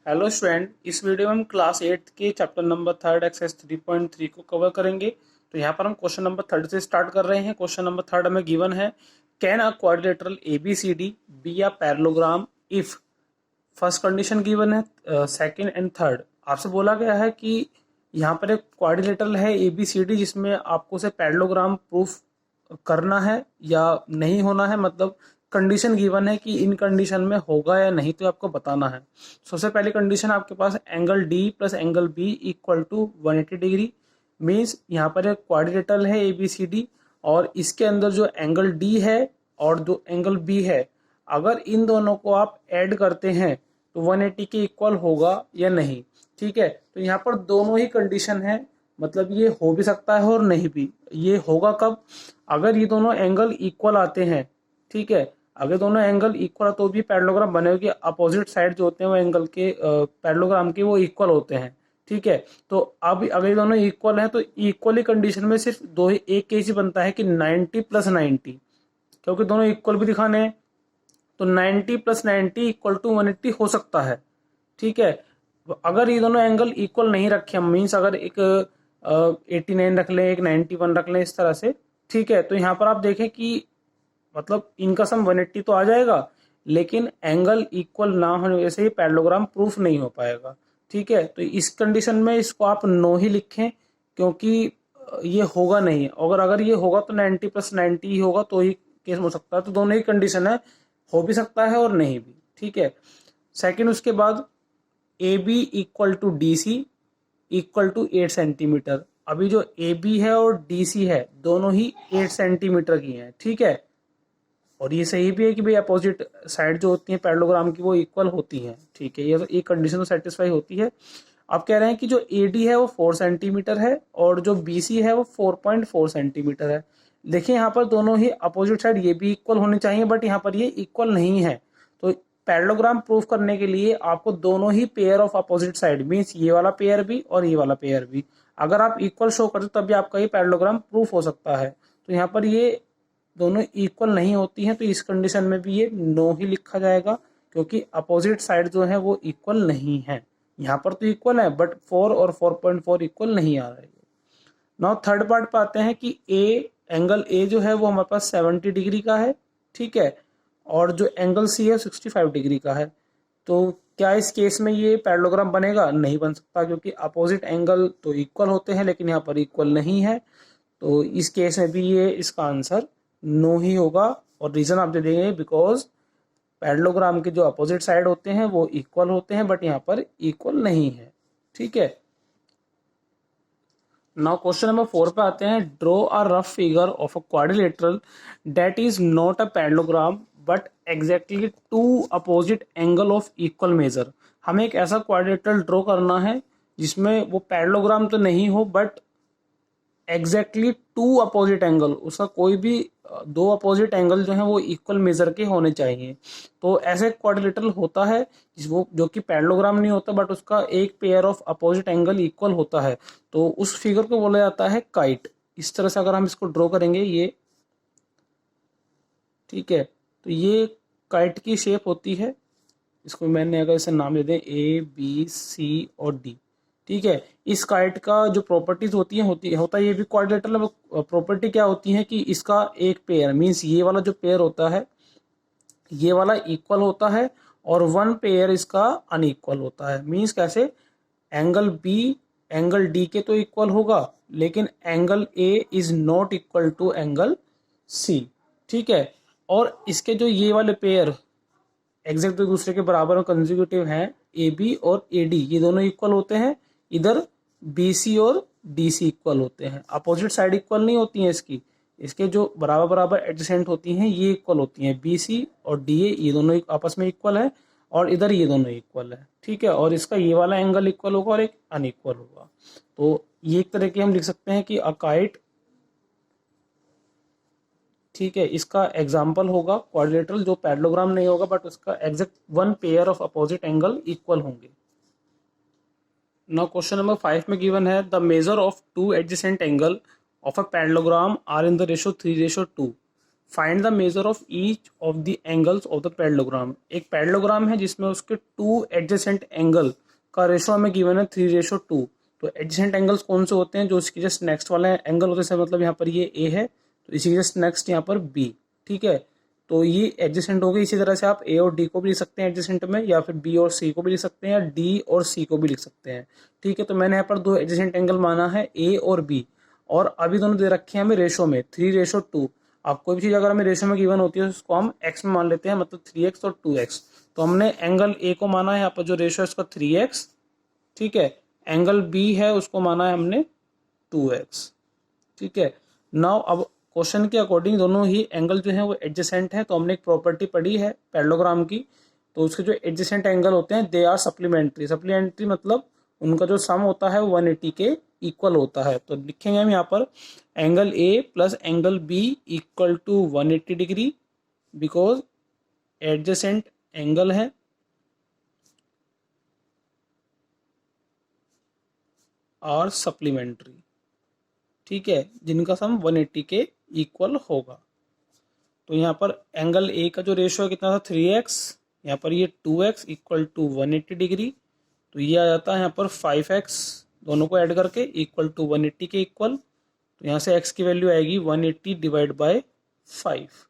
Hello student, इस video में हम क्लास 8 के चैप्टर नंबर 3 एक्सरसाइज 3.3 को कवर करेंगे। तो यहाँ पर हम क्वेश्चन नंबर 3 से स्टार्ट कर रहे हैं। क्वेश्चन नंबर 3 में गिवन है, can a quadrilateral ABCD be a parallelogram if first condition given है, सेकंड एंड थर्ड। आपसे बोला गया है कि यहाँ पर एक क्वाड्रिलेटरल है ABCD जिसमें आपको उसे पैरेललोग्राम प्रूफ करना है या नहीं होना है, मतलब कंडीशन गिवन है कि इन कंडीशन में होगा या नहीं, तो आपको बताना है। सबसे पहली कंडीशन आपके पास angle D plus angle B equal to 180 degree. Means यहाँ पर एक क्वाड्रिलेटरल है ABCD और इसके अंदर जो एंगल डी है और जो एंगल बी है, अगर इन दोनों को आप ऐड करते हैं तो 180 के इक्वल होगा या नहीं। ठीक है, तो यहाँ पर दोनों ही कंडीशन है, मतलब ये हो भी सकता है और नहीं भी। ये होगा कब? अगर ये दोनों एंगल इक्वल आते हैं। ठीक है, अगर दोनों एंगल इक्वल है तो भी पैरेललोग्राम बनेगा। अपोजिट साइड जो होते हैं वो एंगल के पैरेललोग्राम के वो इक्वल होते हैं। ठीक है, तो अब अगर ये दोनों इक्वल हैं तो इक्वली कंडीशन में सिर्फ दो ही एक केस ही बनता है कि 90 प्लस 90, क्योंकि दोनों इक्वल भी दिखाने हैं। तो 90 प्लस 90 इक्वल टू 180 हो सकता है। ठीक है, अगर ये दोनों एंगल इक्वल नहीं रखे, मीन्स अगर एक 89 रख लें, एक 91 रख लें, इस तरह से। ठीक है, तो यहाँ पर आप देखें कि मतलब इनका सम 180 तो आ जाएगा, लेकिन एंगल इक्वल ना होने की वजह से ये पैरेललोग्राम प्रूफ नहीं हो पाएगा। ठीक है, तो इस कंडीशन में इसको आप नो ही लिखें, क्योंकि ये होगा नहीं। अगर ये होगा तो 90 प्लस 90 ही होगा, तो ही केस हो सकता है। तो दोनों ही कंडीशन है, हो भी सकता है और नहीं भी। ठीक है, सेकंड उसके बाद A B equal to D C equal to 8 centimetre. अभी जो ए बी है और डी सी है दोनों ही 8 सेंटीमीटर की हैं। ठीक है, और ये सही भी है कि भाई अपोजिट साइड जो होती है पैरेललोग्राम की वो इक्वल होती हैं। ठीक है, ये तो एक कंडीशन तो सेटिस्फाई होती है। आप कह रहे हैं कि जो ए डी है वो 4 सेंटीमीटर है और जो बी सी है वो 4.4 सेंटीमीटर है। देखिए यहाँ पर दोनों ही अपोजिट साइड ये भी इक्वल होनी चाहिए, बट यहाँ पर ये इक्वल नहीं है। तो पैरेललोग्राम प्रूफ करने के लिए आपको दोनों ही pair of opposite side, means ये वाला पेयर भी और ये वाला पेयर भी, अगर आप इक्वल शो करते तब भी आपका ये पैरेललोग्राम प्रूफ हो सकता है। तो यहाँ पर ये दोनों इक्वल नहीं होती हैं, तो इस कंडीशन में भी ये नो ही लिखा जाएगा, क्योंकि अपोजिट साइड जो है वो इक्वल नहीं है। यहाँ पर तो इक्वल है बट 4 और 4.4 इक्वल नहीं आ रहा है। नाउ थर्ड पार्ट पे आते हैं कि एंगल ए जो है वो हमारे पास 70 डिग्री का है। ठीक है, और जो एंगल सी है 65 डिग्री का है। तो क्या इस केस में ये पैरेललोग्राम बनेगा? नहीं बन सकता, क्योंकि अपोजिट एंगल तो इक्वल होते हैं लेकिन यहाँ पर इक्वल नहीं है। तो इस केस में भी ये इसका आंसर नो ही होगा। और रीजन आप दे देंगे बिकॉज पैरेललोग्राम के जो अपोजिट साइड होते हैं वो इक्वल होते हैं, बट यहाँ पर इक्वल नहीं है। ठीक है, नाउ क्वेश्चन नंबर 4 पे आते हैं। Draw a rough figure of a quadrilateral that is not a parallelogram but exactly two opposite angle of equal measure. हमें एक ऐसा क्वाड्रिलेटरल ड्रॉ करना है जिसमें वो पैरेललोग्राम तो नहीं हो, but exactly two opposite angle, उसका कोई भी दो अपोजिट एंगल जो है वो इक्वल मेजर के होने चाहिए। तो ऐसे क्वाड्रिलेटरल होता है वो जो कि पैरेललोग्राम नहीं होता, बट उसका एक pair of opposite angle equal होता है। तो उस फिगर को बोला जाता है काइट। इस तरह से अगर हम इसको ड्रॉ करेंगे ये, ठीक है, तो ये काइट की शेप होती है। इसको मैंने अगर इसे नाम दे दें A B C और D। ठीक है, इस काइट का जो प्रॉपर्टीज होती है होता है ये भी क्वाड्रिलेटरल में। प्रॉपर्टी क्या होती है कि इसका एक पेयर, मींस ये वाला जो पेयर होता है ये वाला इक्वल होता है और वन पेयर इसका अनइक्वल होता है। मींस कैसे? एंगल बी एंगल डी के तो इक्वल होगा, लेकिन angle A is not equal to angle C. ठीक है, और इसके जो ये वाले पेयर एग्जैक्ट एक दूसरे के बराबर और कंसेक्यूटिव हैं, ए बी और ए डी ये दोनों इक्वल होते हैं। इधर बी सी और डी सी इक्वल होते हैं। अपोजिट साइड इक्वल नहीं होती हैं इसकी, इसके जो बराबर बराबर एडजेसेंट होती हैं ये इक्वल होती हैं। बी सी और डी ए ये दोनों आपस में इक्वल है और इधर ये दोनों इक्वल है। ठीक है, और इसका ये वाला एंगल इक्वल होगा और एक अनइक्वल होगा। तो ये एक तरह के हम लिख सकते हैं कि अकाइट। ठीक है, इसका एग्जाम्पल होगा क्वाड्रिलेटरल जो पैरेललोग्राम नहीं होगा, बट उसका exact one pair of opposite angle equal होंगे। नाउ क्वेश्चन नंबर 5 में गिवन है the measure of two adjacent angle of a parallelogram are in the ratio 3:2। Find the measure of each of the angles of the parallelogram. एक parallelogram है जिसमें उसके two adjacent angle का ratio हमें given है 3:2। तो adjacent angles कौन से होते हैं, जो इसकी जस्ट नेक्स्ट वाले एंगल होते हैं, मतलब यहाँ पर ये ए है तो इसी के जस्ट नेक्स्ट यहाँ पर बी। ठीक है, तो ये एडजेसेंट हो गई। इसी तरह से आप ए और डी को भी लिख सकते हैं एडजेसेंट में, या फिर बी और सी को भी लिख सकते हैं, या डी और सी को भी लिख सकते हैं। ठीक है, तो मैंने यहाँ पर दो एडजेसेंट एंगल माना है ए और बी, और अभी दोनों दे रखे हैं हमें रेशो में 3:2। आप कोई भी चीज़ अगर हमें रेशो में गिवन होती है उसको हम एक्स में मान लेते हैं, मतलब 3x और 2x। तो हमने एंगल ए को माना है यहाँ पर जो रेशो है उसका 3x। ठीक है, एंगल बी है उसको माना है हमने 2x। ठीक है, नाउ अब क्वेश्चन के अकॉर्डिंग दोनों ही एंगल जो है वो एडजेसेंट है, तो हमने एक प्रॉपर्टी पढ़ी है पैरेललोग्राम की, तो उसके जो एडजेसेंट एंगल होते हैं दे आर सप्लीमेंट्री। सप्लीमेंट्री मतलब उनका जो सम होता है वो 180 के इक्वल होता है। तो लिखेंगे हम यहाँ पर angle A plus angle B equal to 180 degree, because adjacent angle है और सप्लीमेंट्री। ठीक है, जिनका सम 180 के इक्वल होगा। तो यहाँ पर एंगल ए का जो रेशो है कितना था 3x, यहाँ पर ये 2x इक्वल टू 180 डिग्री, तो ये आ जाता है यहाँ पर 5x, दोनों को ऐड करके इक्वल टू 180 के इक्वल। तो यहाँ से x की वैल्यू आएगी 180 डिवाइड बाय 5।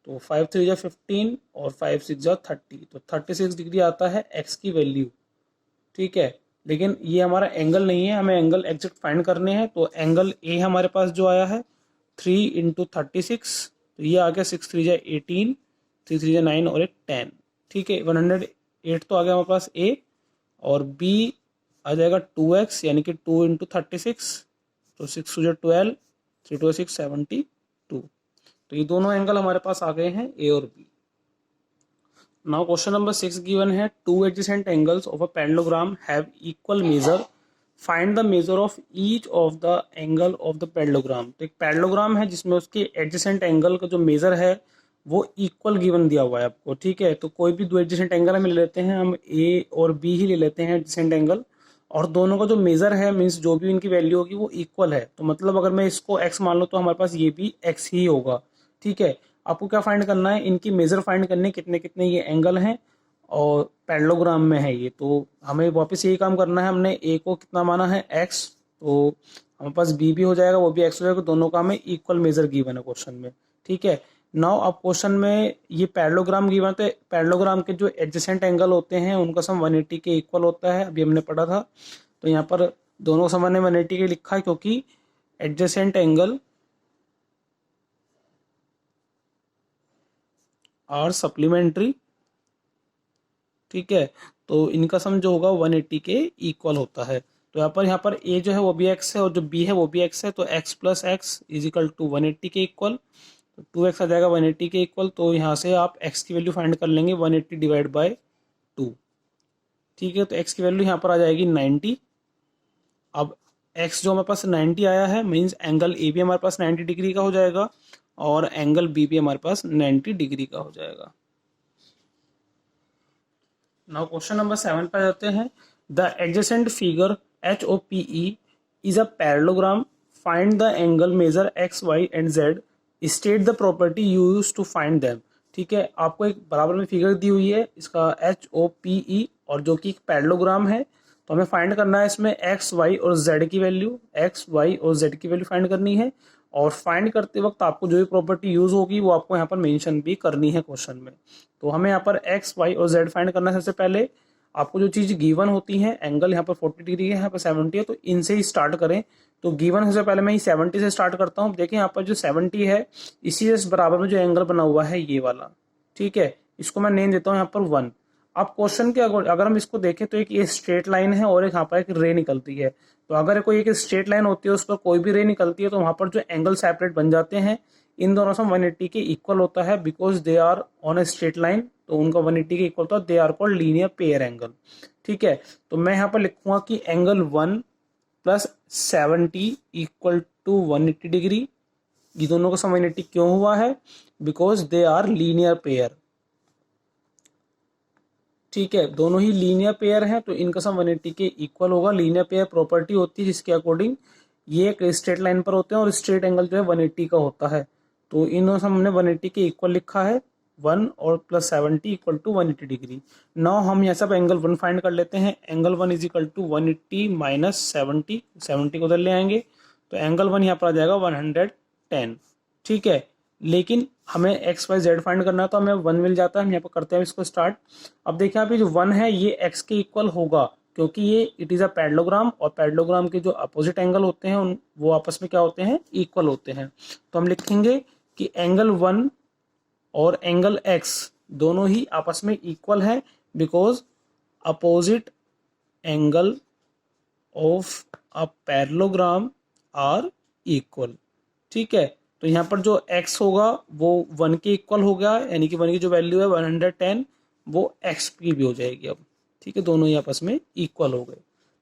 तो 5 3 जा 15 और 5 6 जा 30, तो 36 डिग्री आता है x की वैल्यू। ठीक है, लेकिन ये हमारा एंगल नहीं है, हमें एंगल एग्जैक्ट फाइंड करने हैं। तो एंगल ए हमारे पास जो आया है 3 × 36, तो ये आ गया 6 3 जा 18, 3 3 जा 9 और एक 10। ठीक है, 108 तो आ गया हमारे पास ए, और बी आ जाएगा 2x यानी कि 2 × 36, तो 6 2 जा 12, 3 2 6 72। तो ये दोनों एंगल हमारे पास आ गए हैं ए और B. Now question number 6 given है two adjacent angles of a parallelogram have equal measure, find the measure of each of the angle of the parallelogram. तो एक पैरेललोग्राम है जिसमें उसके एडजेसेंट एंगल का जो मेजर है वो इक्वल गिवन दिया हुआ है आपको। ठीक है, तो कोई भी दो एडजेसेंट एंगल हमें ले लेते हैं, हम ए और बी ही ले लेते हैं एडजेसेंट एंगल, और दोनों का जो मेजर है मीन्स जो भी इनकी वैल्यू होगी वो इक्वल है। तो मतलब अगर मैं इसको x मान लूँ तो हमारे पास ये भी x ही होगा। ठीक है, आपको क्या फाइंड करना है, इनकी मेजर फाइंड करने कितने कितने ये एंगल हैं और पैरेललोग्राम में है ये। तो हमें वापस यही काम करना है, हमने ए को कितना माना है x, तो हमारे पास बी भी हो जाएगा वो भी x हो जाएगा, दोनों का हमें इक्वल मेजर गिवन है क्वेश्चन में। ठीक है, नाउ अब क्वेश्चन में ये पैरेललोग्राम गिवन, तो पैरेललोग्राम के जो एडजेसेंट एंगल होते हैं उनका सम 180 के इक्वल होता है, अभी हमने पढ़ा था। तो यहाँ पर दोनों सम मैंने 180 के लिखा है क्योंकि एडजेसेंट एंगल आर सप्लीमेंट्री। ठीक है, तो इनका सम जो होगा 180 के इक्वल होता है। तो यहाँ पर ए जो है वो भी x है और जो b है वो भी x है, तो x plus x is equal to 180 के इक्वल, तो 2x आ जाएगा 180 के इक्वल। तो यहाँ से आप x की वैल्यू फाइंड कर लेंगे 180 डिवाइड बाय 2। ठीक है, तो x की वैल्यू यहाँ पर आ जाएगी 90। अब x जो हमारे पास 90 आया है मीन्स एंगल ए भी हमारे पास 90 डिग्री का हो जाएगा और एंगल बी भी हमारे पास 90 डिग्री का हो जाएगा। नाउ क्वेश्चन नंबर 7 पे जाते हैं। The adjacent figure HOPE is a parallelogram, find the angle measure x y and z, state the property use to find them. ठीक है, आपको एक बराबर में फिगर दी हुई है इसका HOPE और जो कि एक पैरेललोग्राम है, तो हमें फाइंड करना है इसमें x y और z की वैल्यू, x y और z की वैल्यू फाइंड करनी है। और फाइंड करते वक्त आपको जो भी प्रॉपर्टी यूज होगी वो आपको यहाँ पर मेंशन भी करनी है क्वेश्चन में। तो हमें यहाँ पर x y और z फाइंड करना है। सबसे पहले आपको जो चीज़ गिवन होती है, एंगल यहाँ पर 40 डिग्री है, यहाँ पर 70 है, तो इनसे ही स्टार्ट करें। तो गिवन सबसे पहले मैं 70 से स्टार्ट करता हूँ। देखिए यहाँ पर जो 70 है इसी से बराबर में जो एंगल बना हुआ है ये वाला। ठीक है, इसको मैं नेम देता हूँ यहाँ पर 1। अब क्वेश्चन के अगर हम इसको देखें तो एक ये स्ट्रेट लाइन है और एक यहाँ पर एक रे निकलती है। तो अगर कोई एक स्ट्रेट लाइन होती है उस पर कोई भी रे निकलती है तो वहाँ पर जो एंगल सेपरेट बन जाते हैं, इन दोनों से 180 के इक्वल होता है because they are on a straight line. तो उनका 180 के इक्वल होता है, they are called linear pair angle. ठीक है, तो मैं यहाँ पर लिखूंगा कि angle 1 plus 70 equal to 180 degree. ये दोनों का सम 180 क्यों हुआ है, because they are linear pair. ठीक है, दोनों ही लीनियर पेयर हैं तो इनका सम 180 के इक्वल होगा। लीनियर पेयर प्रॉपर्टी होती है जिसके अकॉर्डिंग ये एक स्ट्रेट लाइन पर होते हैं और स्ट्रेट एंगल जो है 180 का होता है। तो इन दोनों से हमने 180 के इक्वल लिखा है, 1 और plus 70 equal to 180 degree. Now हम यहाँ सब एंगल 1 फाइंड कर लेते हैं। Angle 1 is equal to 180 minus 70, 70 को उधर ले आएंगे तो एंगल 1 यहाँ पर आ जाएगा 110। ठीक है, लेकिन हमें एक्स वाई जेड फाइंड करना है तो हमें 1 मिल जाता है। हम यहाँ पर करते हैं इसको स्टार्ट। अब देखिए आप, ये जो 1 है ये एक्स के इक्वल होगा क्योंकि ये इट इज़ अ पैरेललोग्राम, और पैरेललोग्राम के जो अपोजिट एंगल होते हैं उन वो आपस में क्या होते हैं, इक्वल होते हैं। तो हम लिखेंगे कि एंगल 1 और एंगल एक्स दोनों ही आपस में इक्वल है because opposite angle of a parallelogram are equal. ठीक है, तो यहाँ पर जो x होगा वो 1 के इक्वल हो गया, यानी कि 1 की जो वैल्यू है 110 वो x की भी हो जाएगी अब। ठीक है, दोनों ही आपस में इक्वल हो गए।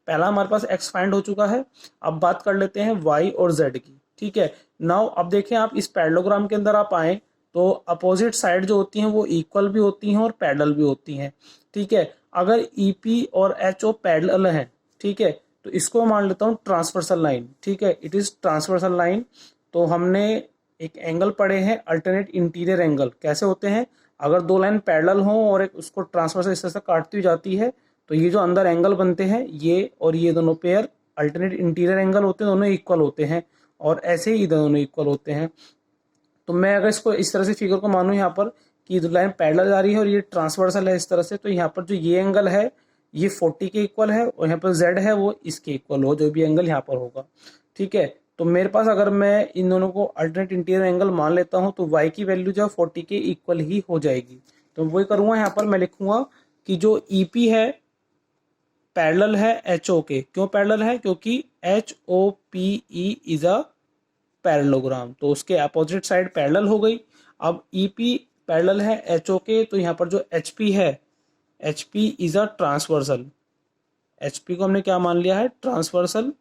पहला हमारे पास x फाइंड हो चुका है। अब बात कर लेते हैं y और z की। ठीक है, नाउ अब देखें आप, इस पैरेललोग्राम के अंदर आप आए तो अपोजिट साइड जो होती हैं वो इक्वल भी होती हैं और पैरेलल भी होती हैं। ठीक है, अगर EP और HO पैरेलल है, ठीक है, तो इसको मान लेता हूँ ट्रांसवर्सल लाइन। ठीक है, इट इज ट्रांसवर्सल लाइन। तो हमने एक एंगल पढ़े हैं अल्टरनेट इंटीरियर एंगल। कैसे होते हैं, अगर दो लाइन पैरेलल हो और एक उसको ट्रांसवर्सल इस तरह से काटती हुई जाती है तो ये जो अंदर एंगल बनते हैं ये और ये दोनों पेयर अल्टरनेट इंटीरियर एंगल होते हैं, दोनों इक्वल होते हैं, और ऐसे ही दोनों इक्वल होते हैं। तो मैं अगर इसको इस तरह से फिगर को मानूं यहाँ पर कि दो लाइन पैरेलल जा रही है और ये ट्रांसवर्सल है इस तरह से, तो यहाँ पर जो ये एंगल है ये 40 के इक्वल है और यहाँ पर Z है वो इसके इक्वल हो, जो भी एंगल यहाँ पर होगा। ठीक है, तो मेरे पास अगर मैं इन दोनों को अल्टरनेट इंटीरियर एंगल मान लेता हूँ तो y की वैल्यू जो है 40 के इक्वल ही हो जाएगी। तो वही करूँगा, यहाँ पर मैं लिखूंगा कि जो EP है पैरेलल है HO के। क्यों पैरेलल है, क्योंकि HOPE इज अ पैरेललोग्राम, तो उसके अपोजिट साइड पैरेलल हो गई। अब EP पैरेलल है HO के, तो यहाँ पर जो HP है, HP is a transversal. HP को हमने क्या मान लिया है, ट्रांसवर्सल।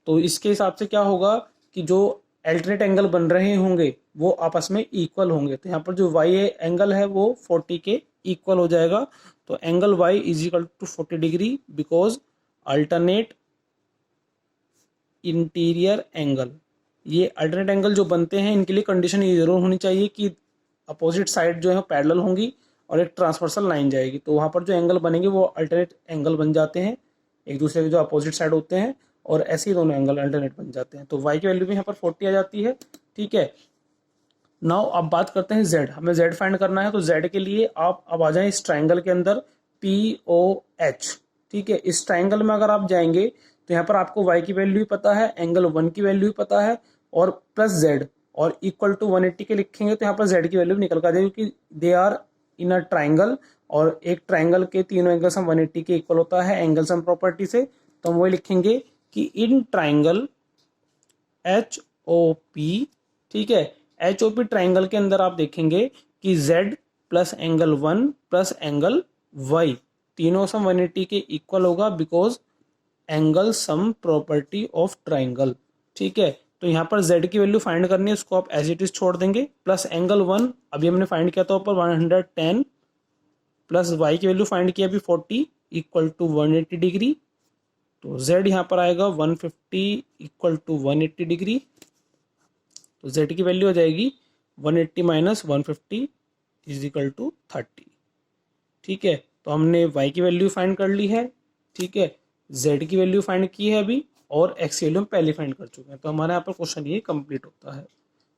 तो इसके हिसाब से क्या होगा कि जो अल्टरनेट एंगल बन रहे होंगे वो आपस में इक्वल होंगे। तो यहाँ पर जो Y एंगल है वो 40 के इक्वल हो जाएगा। तो angle Y is equal to 40 degree because alternate interior angle, ये अल्टरनेट एंगल जो बनते हैं इनके लिए कंडीशन ये जरूर होनी चाहिए कि अपोजिट साइड जो है पैरेलल होंगी और एक ट्रांसवर्सल लाइन जाएगी, तो वहाँ पर जो एंगल बनेंगे वो अल्टरनेट एंगल बन जाते हैं एक दूसरे के जो अपोजिट साइड होते हैं, और ऐसे ही दोनों एंगल अल्टरनेट बन जाते हैं। तो y की वैल्यू भी यहाँ पर 40 आ जाती है। ठीक है, नाउ अब बात करते हैं z। हमें z फाइंड करना है, तो z के लिए आप अब आ जाएं इस ट्राइंगल के अंदर POH। ठीक है, इस ट्राइंगल में अगर आप जाएंगे तो यहाँ पर आपको y की वैल्यू भी पता है, एंगल 1 की वैल्यू भी पता है, और प्लस z और इक्वल टू 180 के लिखेंगे तो यहाँ पर z की वैल्यू भी निकल कर आ जाएगी क्योंकि they are in a triangle, और एक ट्राइंगल के तीनों एंगल सम 180 के इक्वल होता है एंगल सम प्रॉपर्टी से। तो हम वही लिखेंगे कि इन ट्राइंगल HOP, ठीक है, HOP ट्राइंगल के अंदर आप देखेंगे कि Z plus angle 1 plus angle Y तीनों सम 180 के इक्वल होगा because angle sum property of triangle. ठीक है, तो यहाँ पर Z की वैल्यू फाइंड करनी है, उसको आप एज इट इज छोड़ देंगे, प्लस एंगल 1 अभी हमने फाइंड किया था ऊपर 110, प्लस Y की वैल्यू फाइंड किया अभी 40 इक्वल टू 180 डिग्री। तो Z यहाँ पर आएगा 150 इक्वल टू 180 डिग्री। तो Z की वैल्यू हो जाएगी 180 माइनस 150 इज इक्वल टू 30। ठीक है, तो हमने Y की वैल्यू फाइंड कर ली है। ठीक है, Z की वैल्यू फाइंड की है अभी, और X की वैल्यू हम पहले फाइंड कर चुके हैं। तो हमारे यहाँ पर क्वेश्चन ये कंप्लीट होता है।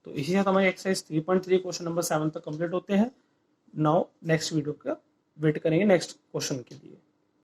तो इसी साथ हमारे एक्सरसाइज 3.3 क्वेश्चन नंबर 7 तक कंप्लीट होते हैं। नाउ नेक्स्ट वीडियो का वेट करेंगे नेक्स्ट क्वेश्चन के लिए।